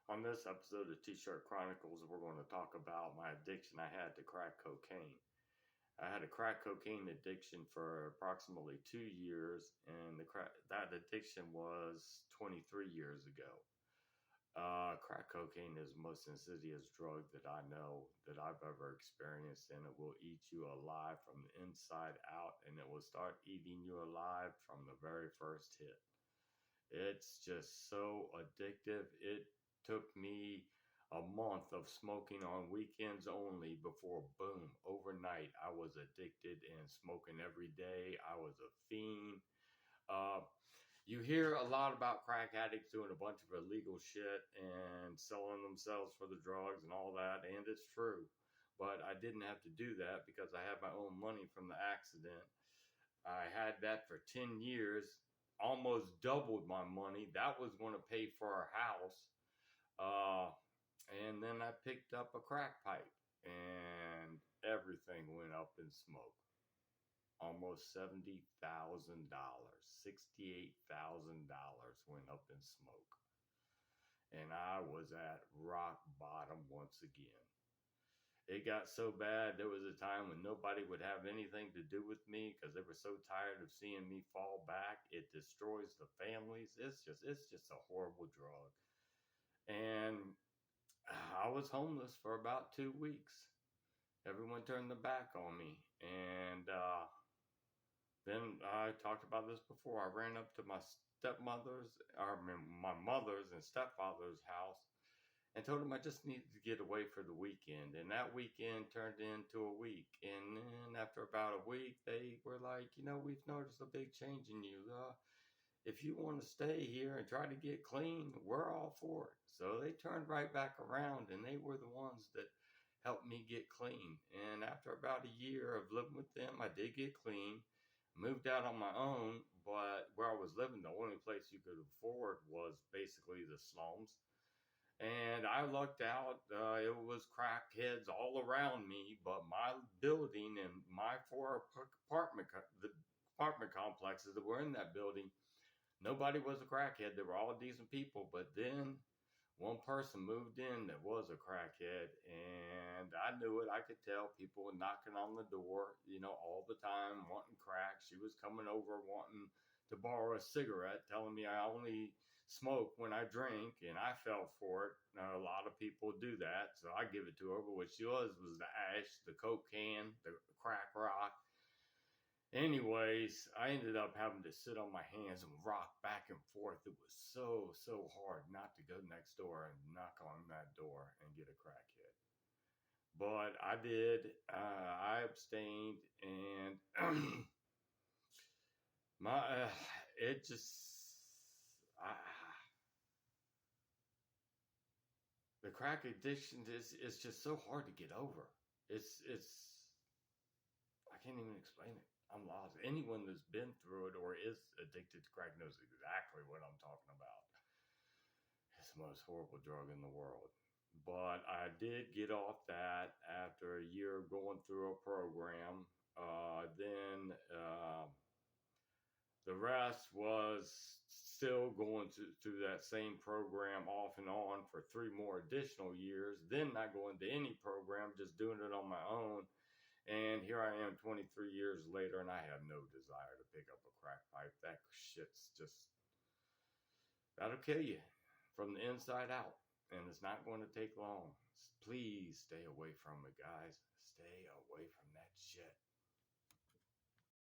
On this episode of T-Shirt Chronicles, we're going to talk about my addiction I had to crack cocaine. I had a crack cocaine addiction for approximately 2 years, and that addiction was 23 years ago. Crack cocaine is the most insidious drug that I know that I've ever experienced, and it will eat you alive from the inside out, and it will start eating you alive from the very first hit. It's just so addictive. It took me a month of smoking on weekends only before, boom, overnight, I was addicted and smoking every day. I was a fiend. Uh, you hear a lot about crack addicts doing a bunch of illegal shit and selling themselves for the drugs and all that, and it's true. But I didn't have to do that because I had my own money from the accident. I had that for 10 years, almost doubled my money. That was going to pay for our house. And then I picked up a crack pipe and everything went up in smoke. Almost $70,000, $68,000 went up in smoke. And I was at rock bottom once again. It got so bad, there was a time when nobody would have anything to do with me because they were so tired of seeing me fall back. It destroys the families. It's just a horrible drug. And I was homeless for about 2 weeks. Everyone turned their back on me. And then I talked about this before. I ran up to my my mother's and stepfather's house and told them I just needed to get away for the weekend. And that weekend turned into a week. And then after about a week, they were like, we've noticed a big change in you. If you want to stay here and try to get clean, we're all for it. So they turned right back around, and they were the ones that helped me get clean. And after about a year of living with them, I did get clean, moved out on my own, but where I was living, the only place you could afford was basically the slums. And I lucked out. It was crackheads all around me, but my building and my the apartment complexes that were in that building, nobody was a crackhead. They were all decent people. But then one person moved in that was a crackhead, and I knew it. I could tell. People were knocking on the door, all the time, wanting crack. She was coming over wanting to borrow a cigarette, telling me I only smoke when I drink, and I fell for it. Now, a lot of people do that, so I give it to her. But what she was the ash, the coke can, the crack rock. Anyways, I ended up having to sit on my hands and rock back and forth. It was so hard not to go next door and knock on that door and get a crack hit. But I did. I abstained, and it just the crack addiction is just so hard to get over. It's I can't even explain it. I'm lost. Anyone that's been through it or is addicted to crack knows exactly what I'm talking about. It's the most horrible drug in the world. But I did get off that after a year going through a program. Then the rest was still going through that same program off and on for 3 more additional years. Then not going to any program, just doing it on my own. And here I am 23 years later, and I have no desire to pick up a crack pipe. That shit's just, that'll kill you from the inside out. And it's not going to take long. Please stay away from it, guys. Stay away from that shit.